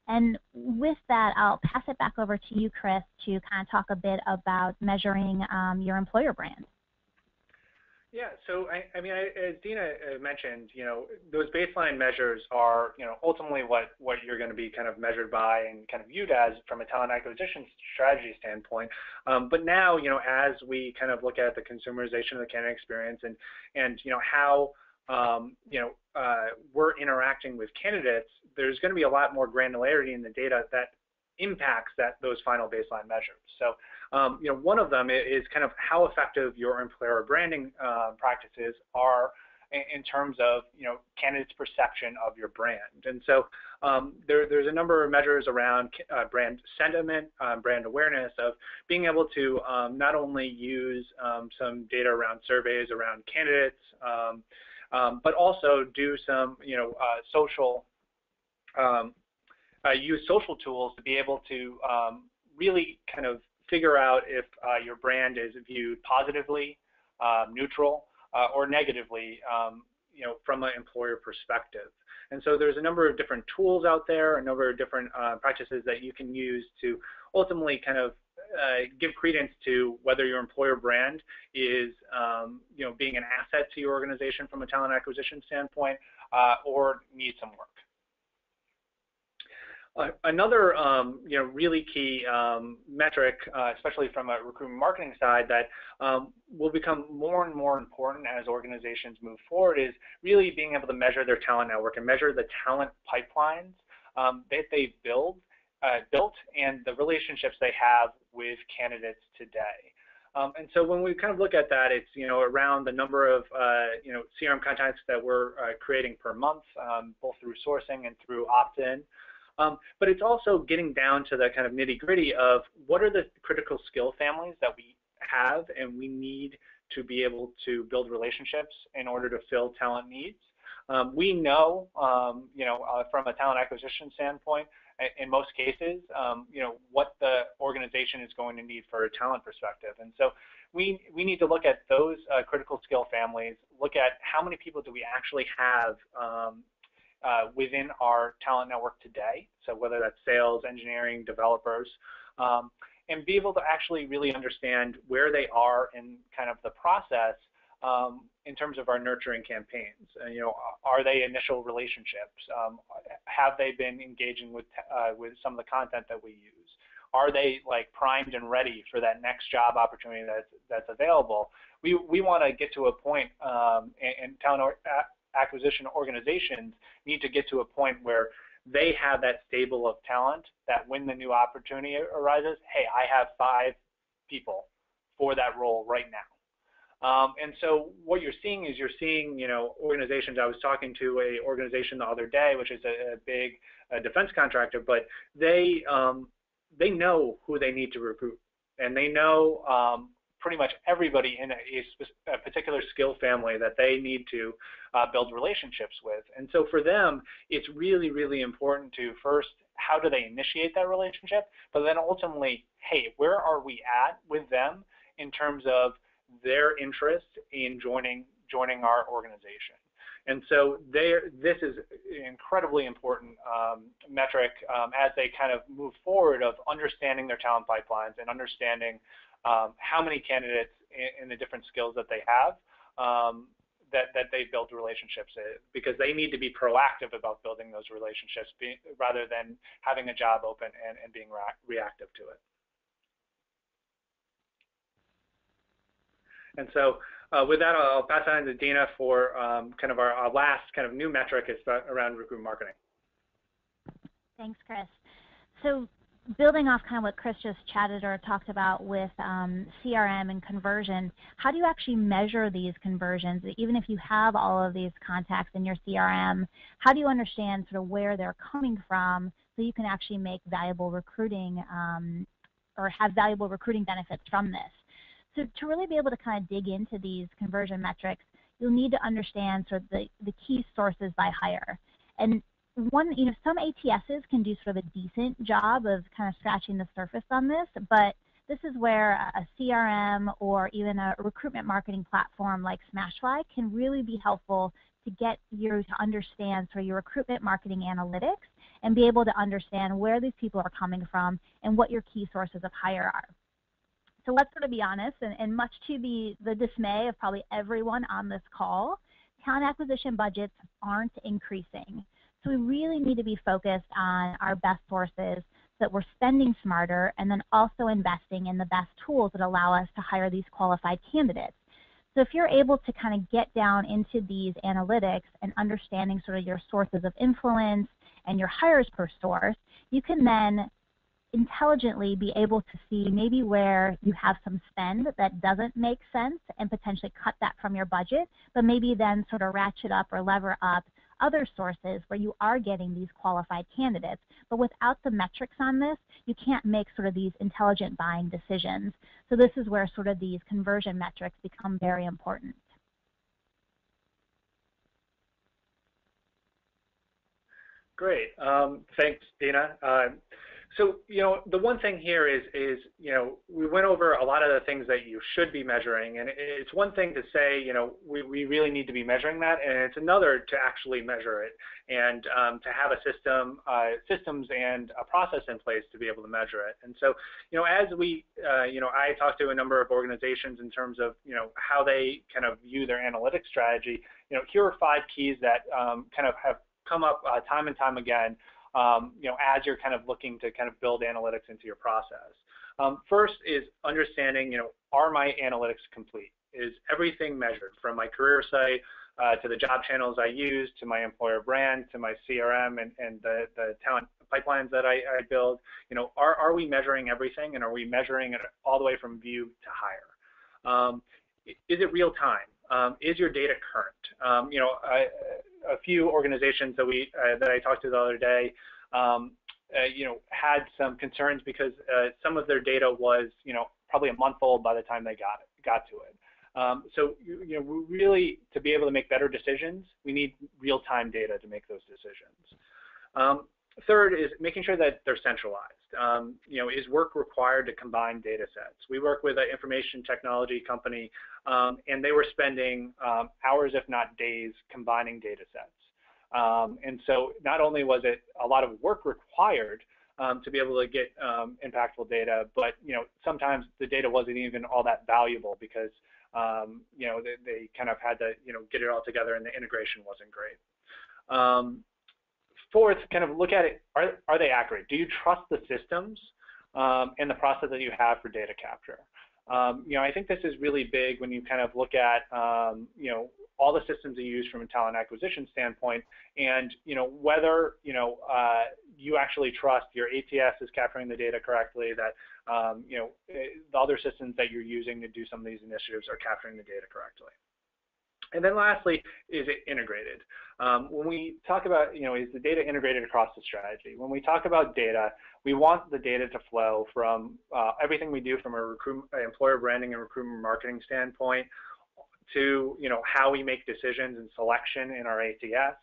And with that, I'll pass it back over to you, Chris, to kind of talk a bit about measuring your employer brand. Yeah, so I mean, as Dina mentioned, those baseline measures are, ultimately what you're going to be kind of measured by and kind of viewed as from a talent acquisition strategy standpoint. But now, as we kind of look at the consumerization of the candidate experience and how we're interacting with candidates, there's going to be a lot more granularity in the data that impacts those final baseline measures. So, one of them is kind of how effective your employer branding practices are in terms of, candidates' perception of your brand. And so there's a number of measures around brand sentiment, brand awareness, of being able to not only use some data around surveys around candidates, but also do some, use social tools to be able to really kind of figure out if your brand is viewed positively, neutral, or negatively, from an employer perspective. And so there's a number of different tools out there, a number of different practices that you can use to ultimately kind of give credence to whether your employer brand is, being an asset to your organization from a talent acquisition standpoint, or needs some work. Another, really key metric, especially from a recruitment marketing side, that will become more and more important as organizations move forward is really being able to measure their talent network and measure the talent pipelines that they built and the relationships they have with candidates today. And so when we kind of look at that, it's around the number of CRM contacts that we're creating per month, both through sourcing and through opt-in. But it's also getting down to the kind of nitty-gritty of what are the critical skill families that we have and we need to be able to build relationships in order to fill talent needs. We know, from a talent acquisition standpoint, in most cases, what the organization is going to need for a talent perspective. And so we need to look at those critical skill families, look at how many people do we actually have within our talent network today, so whether that's sales, engineering, developers, and be able to actually really understand where they are in kind of the process in terms of our nurturing campaigns. Are they initial relationships? Have they been engaging with some of the content that we use? Are they like primed and ready for that next job opportunity that's available? We want to get to a point, and talent acquisition organizations need to get to a point where they have that stable of talent that when the new opportunity arises, hey, I have 5 people for that role right now. And so what you're seeing is organizations. I was talking to an organization the other day, which is a big defense contractor, but they know who they need to recruit, and they know pretty much everybody in a particular skill family that they need to build relationships with. And so for them, it's really, really important to first, how do they initiate that relationship? But then ultimately, hey, where are we at with them in terms of their interest in joining our organization? And so this is an incredibly important metric as they kind of move forward of understanding their talent pipelines and understanding how many candidates in the different skills that they have that they build relationships in, because they need to be proactive about building those relationships rather than having a job open and being reactive to it. And so with that, I'll pass it on to Dina for kind of our last kind of new metric is around recruitment marketing. Thanks, Chris. So building off kind of what Chris just chatted or talked about with CRM and conversion, how do you actually measure these conversions? Even if you have all of these contacts in your CRM, how do you understand sort of where they're coming from so you can actually make valuable recruiting or have valuable recruiting benefits from this? So to really be able to kind of dig into these conversion metrics, you'll need to understand sort of the key sources by hire. And some ATSs can do sort of a decent job of kind of scratching the surface on this, but this is where a CRM or even a recruitment marketing platform like SmashFly can really be helpful to get you to understand sort of your recruitment marketing analytics and be able to understand where these people are coming from and what your key sources of hire are. So let's sort of be honest, and much to the dismay of probably everyone on this call, talent acquisition budgets aren't increasing. So we really need to be focused on our best sources so that we're spending smarter and then also investing in the best tools that allow us to hire these qualified candidates. So if you're able to kind of get down into these analytics and understanding sort of your sources of influence and your hires per source, you can then intelligently be able to see maybe where you have some spend that doesn't make sense and potentially cut that from your budget, but maybe then sort of ratchet up or lever up other sources where you are getting these qualified candidates. But without the metrics on this, you can't make sort of these intelligent buying decisions. So this is where sort of these conversion metrics become very important. Great. Thanks, Dina. So, the one thing here is, we went over a lot of the things that you should be measuring, and it's one thing to say, we really need to be measuring that, and it's another to actually measure it and to have a systems and a process in place to be able to measure it. And so, as I talked to a number of organizations in terms of, how they kind of view their analytics strategy, here are 5 keys that kind of have come up time and time again. As you're kind of looking to kind of build analytics into your process. First is understanding, are my analytics complete? Is everything measured from my career site to the job channels I use, to my employer brand, to my CRM and the talent pipelines that I build? Are we measuring everything, and are we measuring it all the way from view to hire? Is it real time? Is your data current? A few organizations that I talked to the other day, had some concerns because some of their data was, probably a month old by the time they got to it. So, really, to be able to make better decisions, we need real-time data to make those decisions. Third is making sure that they're centralized. Is work required to combine data sets? We work with an information technology company, and they were spending hours, if not days, combining data sets. And so not only was it a lot of work required to be able to get impactful data, but sometimes the data wasn't even all that valuable because they kind of had to get it all together, and the integration wasn't great. Fourth, kind of look at it, are they accurate? Do you trust the systems and the process that you have for data capture? I think this is really big when you kind of look at, all the systems you use from a talent acquisition standpoint, and, whether, you actually trust your ATS is capturing the data correctly, that, the other systems that you're using to do some of these initiatives are capturing the data correctly. And then lastly, is it integrated? When we talk about, is the data integrated across the strategy? When we talk about data, we want the data to flow from everything we do from a employer branding and recruitment marketing standpoint to, how we make decisions and selection in our ATS,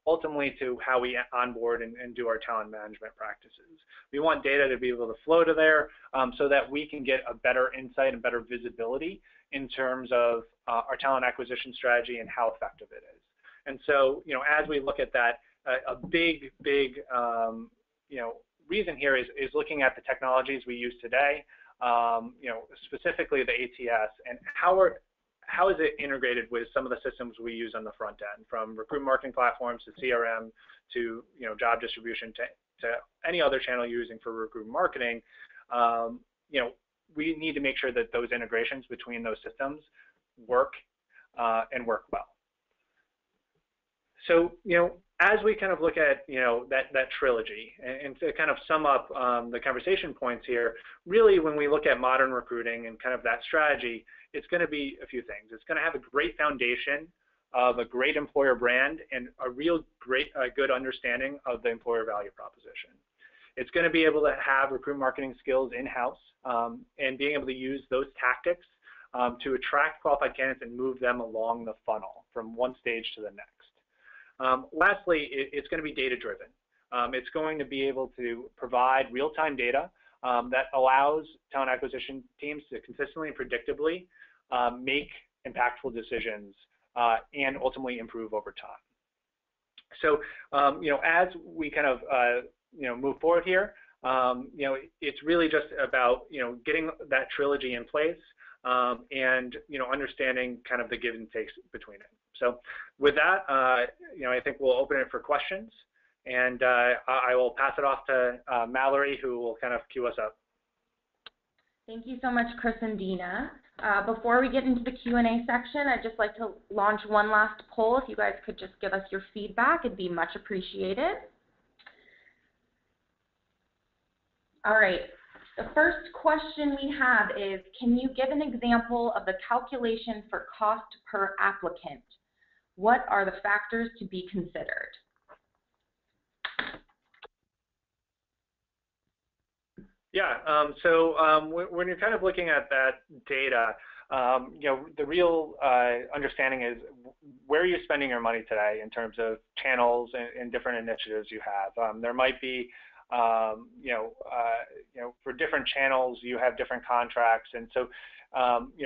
ultimately to how we onboard and do our talent management practices. We want data to be able to flow to there so that we can get a better insight and better visibility in terms of our talent acquisition strategy and how effective it is. And so, as we look at that, a big, reason here is looking at the technologies we use today, specifically the ATS, and how is it integrated with some of the systems we use on the front end, from recruitment marketing platforms to CRM to job distribution to any other channel you're using for recruitment marketing. We need to make sure that those integrations between those systems work and work well. So, as we kind of look at, that trilogy, and to kind of sum up the conversation points here, really when we look at modern recruiting and kind of that strategy, it's going to be a few things. It's going to have a great foundation of a great employer brand and a real good understanding of the employer value proposition. It's going to be able to have recruitment marketing skills in-house and being able to use those tactics to attract qualified candidates and move them along the funnel from one stage to the next. Lastly, it's going to be data-driven. It's going to be able to provide real-time data that allows talent acquisition teams to consistently and predictably make impactful decisions and ultimately improve over time. So, as we kind of move forward here, it's really just about getting that trilogy in place and understanding kind of the give and takes between it. So with that, I think we'll open it for questions, and I will pass it off to Mallory, who will kind of cue us up. Thank you so much, Chris and Dina. Before we get into the Q&A section, I'd just like to launch one last poll. If you guys could just give us your feedback, it'd be much appreciated. All right. The first question we have is, can you give an example of the calculation for cost per applicant? What are the factors to be considered? Yeah, when you're kind of looking at that data, the real understanding is where are you spending your money today in terms of channels and different initiatives you have. There might be, for different channels you have different contracts, and so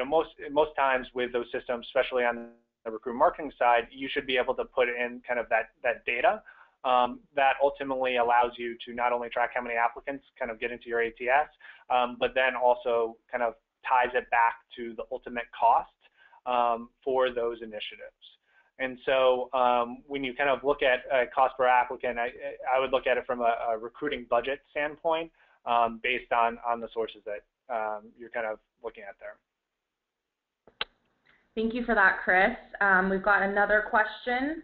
most times with those systems, especially on the recruitment marketing side, you should be able to put in kind of that data that ultimately allows you to not only track how many applicants kind of get into your ATS, but then also kind of ties it back to the ultimate cost for those initiatives. And so when you kind of look at cost per applicant, I would look at it from a recruiting budget standpoint based on the sources that you're kind of looking at there. Thank you for that, Chris. We've got another question.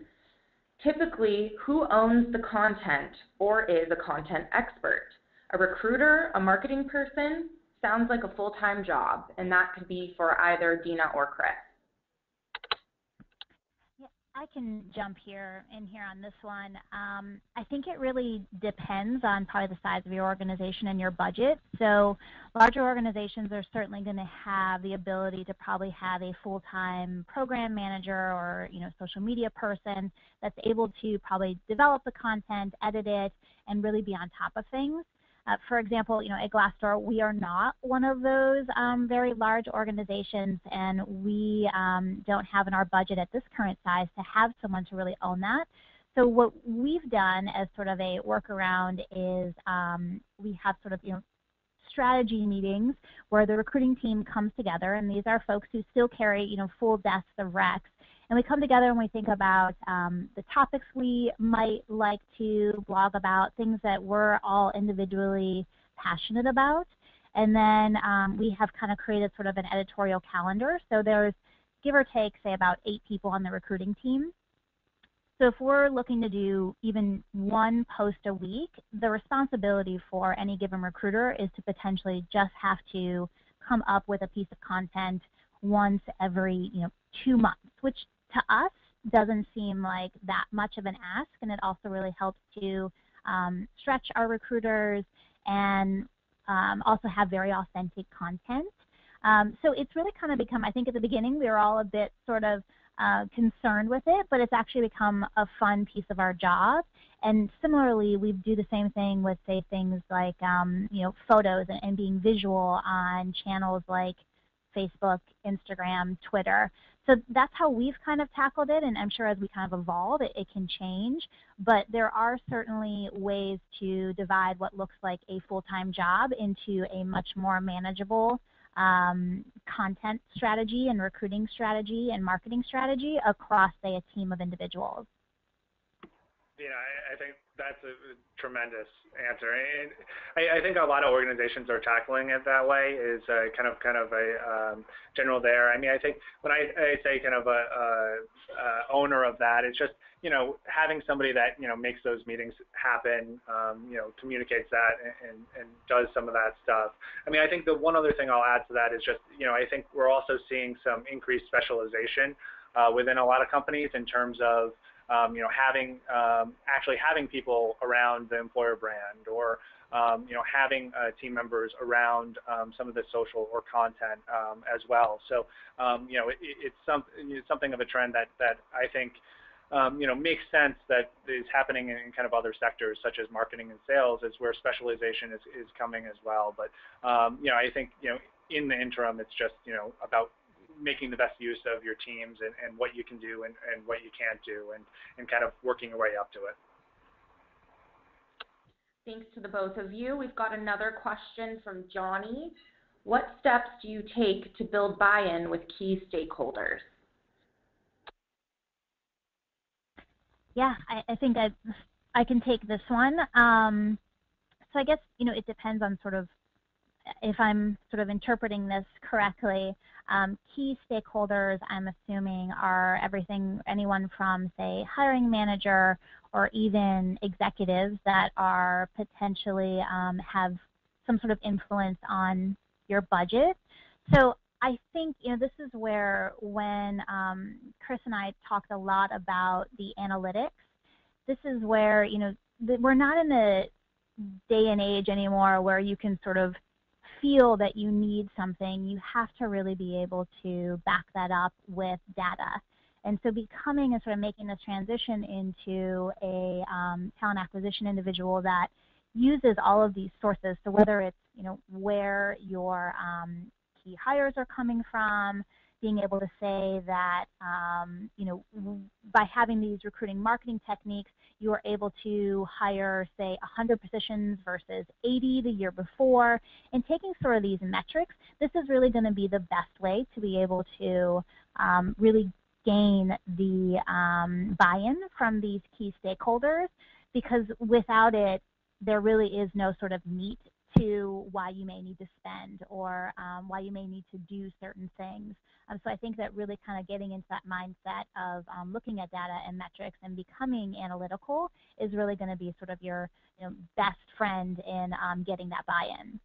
Typically, who owns the content or is a content expert? A recruiter, a marketing person? Sounds like a full-time job, and that could be for either Dina or Chris. Yeah, I can jump in here on this one. I think it really depends on probably the size of your organization and your budget. So larger organizations are certainly going to have the ability to probably have a full-time program manager or social media person that's able to probably develop the content, edit it, and really be on top of things. For example, at Glassdoor, we are not one of those very large organizations, and we don't have in our budget at this current size to have someone to really own that. So what we've done as sort of a workaround is we have sort of strategy meetings where the recruiting team comes together, and these are folks who still carry full desks of recs. And we come together and we think about the topics we might like to blog about, things that we're all individually passionate about. And then we have kind of created sort of an editorial calendar. So there's, give or take, say about 8 people on the recruiting team. So if we're looking to do even one post a week, the responsibility for any given recruiter is to potentially just have to come up with a piece of content once every 2 months, which to us doesn't seem like that much of an ask, and it also really helps to stretch our recruiters and also have very authentic content. So it's really kind of become, I think at the beginning we were all a bit sort of concerned with it, but it's actually become a fun piece of our job. And similarly, we do the same thing with, say, things like photos and being visual on channels like Facebook, Instagram, Twitter. So that's how we've kind of tackled it, and I'm sure as we kind of evolve, it can change. But there are certainly ways to divide what looks like a full-time job into a much more manageable content strategy and recruiting strategy and marketing strategy across, say, a team of individuals. Dina, I think that's a tremendous answer, and I think a lot of organizations are tackling it that way. Is kind of a general there. I mean, I think when I say kind of a owner of that, it's just having somebody that makes those meetings happen, communicates that and does some of that stuff. I mean, I think the one other thing I'll add to that is just I think we're also seeing some increased specialization within a lot of companies in terms of actually having people around the employer brand, or having team members around some of the social or content as well. So it's something of a trend that I think makes sense that is happening in kind of other sectors such as marketing and sales, is where specialization is coming as well. But I think in the interim, it's just about making the best use of your teams and what you can do and what you can't do, and kind of working your way up to it. Thanks to the both of you. We've got another question from Johnny. What steps do you take to build buy-in with key stakeholders? Yeah, I think I can take this one. So I guess it depends on sort of, if I'm sort of interpreting this correctly, key stakeholders, I'm assuming, are anyone from, say, hiring manager or even executives that are potentially have some sort of influence on your budget. So I think this is where, when Chris and I talked a lot about the analytics, this is where we're not in the day and age anymore where you can sort of feel that you need something. You have to really be able to back that up with data. And so becoming and sort of making this transition into a talent acquisition individual that uses all of these sources, so whether it's where your key hires are coming from, being able to say that by having these recruiting marketing techniques, you are able to hire, say, 100 positions versus 80 the year before, and taking sort of these metrics. This is really going to be the best way to be able to really gain the buy-in from these key stakeholders, because without it, there really is no sort of meat to why you may need to spend, or why you may need to do certain things. So I think that really kind of getting into that mindset of looking at data and metrics and becoming analytical is really going to be sort of your best friend in getting that buy-in.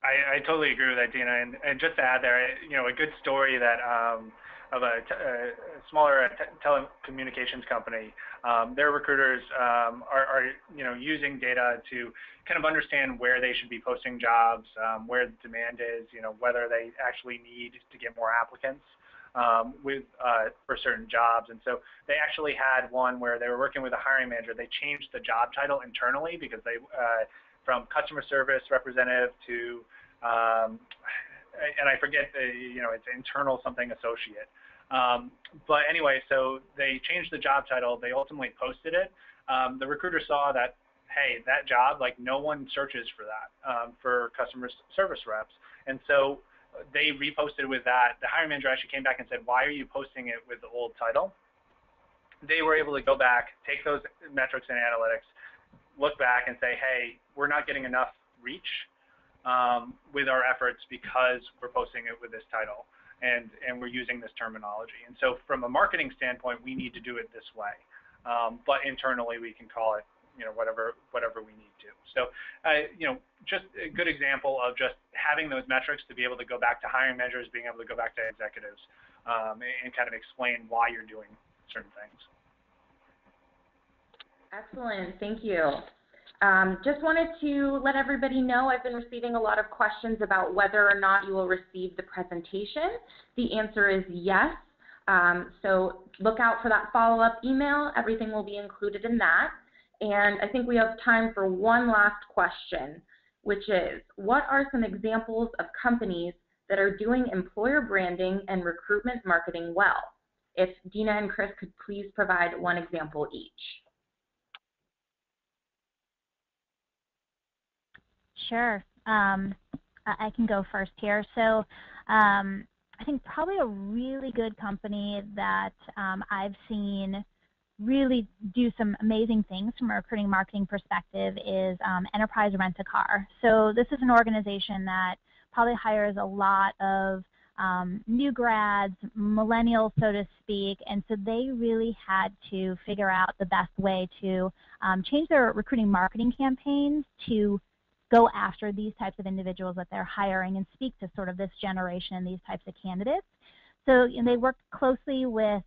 I totally agree with that, Dina. And just to add there, a good story that of a smaller telecommunications company, their recruiters are using data to kind of understand where they should be posting jobs, where the demand is, whether they actually need to get more applicants for certain jobs. And so they actually had one where they were working with a hiring manager. They changed the job title internally because they from customer service representative to and I forget it's internal something associate. But anyway, so they changed the job title. They ultimately posted it. The recruiter saw that, hey, that job, like, no one searches for that for customer service reps. And so they reposted with that. The hiring manager actually came back and said, why are you posting it with the old title? They were able to go back, take those metrics and analytics, look back and say, hey, we're not getting enough reach with our efforts because we're posting it with this title. And we're using this terminology. And so from a marketing standpoint, we need to do it this way. But internally, we can call it, whatever we need to. So, just a good example of just having those metrics to be able to go back to hiring managers, being able to go back to executives, and kind of explain why you're doing certain things. Excellent. Thank you. Just wanted to let everybody know I've been receiving a lot of questions about whether or not you will receive the presentation. The answer is yes. So look out for that follow-up email. Everything will be included in that. And I think we have time for one last question, which is, what are some examples of companies that are doing employer branding and recruitment marketing well? If Dina and Chris could please provide one example each. Sure. I can go first here. So I think probably a really good company that I've seen really do some amazing things from a recruiting marketing perspective is Enterprise Rent-A-Car. So this is an organization that probably hires a lot of new grads, millennials, so to speak, and so they really had to figure out the best way to change their recruiting marketing campaigns to go after these types of individuals that they're hiring and speak to sort of this generation and these types of candidates. So they worked closely with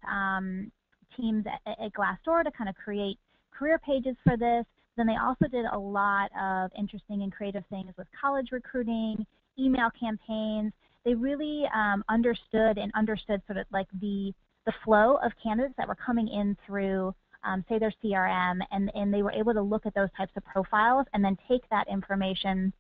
teams at Glassdoor to kind of create career pages for this. Then they also did a lot of interesting and creative things with college recruiting, email campaigns. They really understood sort of like the flow of candidates that were coming in through, say, their CRM, and they were able to look at those types of profiles and then take that information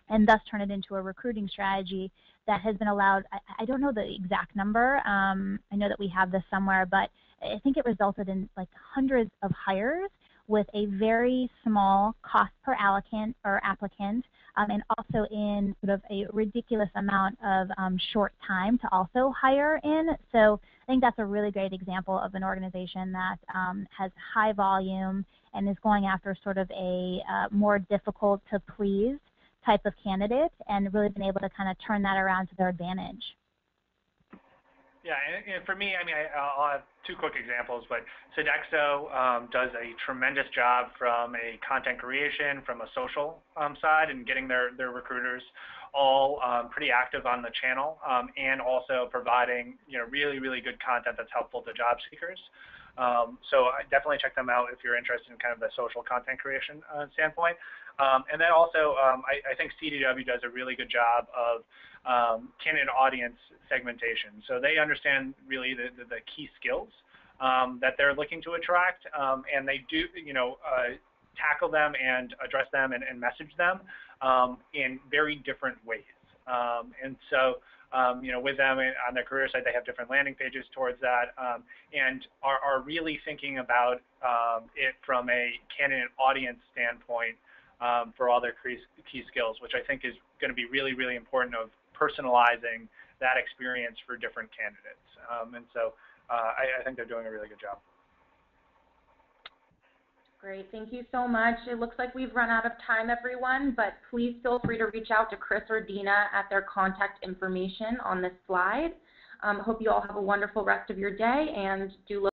and thus turn it into a recruiting strategy that has been allowed. I don't know the exact number. I know that we have this somewhere, but I think it resulted in like hundreds of hires with a very small cost per applicant, and also in sort of a ridiculous amount of short time to also hire in. So I think that's a really great example of an organization that has high volume and is going after sort of a more difficult to please type of candidate, and really been able to kind of turn that around to their advantage. Yeah, and for me, I mean, I'll have two quick examples, but Sodexo does a tremendous job from a content creation, from a social side, and getting their recruiters all pretty active on the channel, and also providing really, really good content that's helpful to job seekers. So I definitely check them out if you're interested in kind of the social content creation standpoint. And then also, I think CDW does a really good job of candidate audience segmentation. So they understand really the key skills that they're looking to attract, and they do, tackle them and address them and message them in very different ways. And so, with them on their career site, they have different landing pages towards that, and are really thinking about it from a candidate audience standpoint for all their key skills, which I think is going to be really, really important of personalizing that experience for different candidates. And so I think they're doing a really good job. Great, thank you so much. It looks like we've run out of time, everyone, but please feel free to reach out to Chris or Dina at their contact information on this slide. Hope you all have a wonderful rest of your day, and do look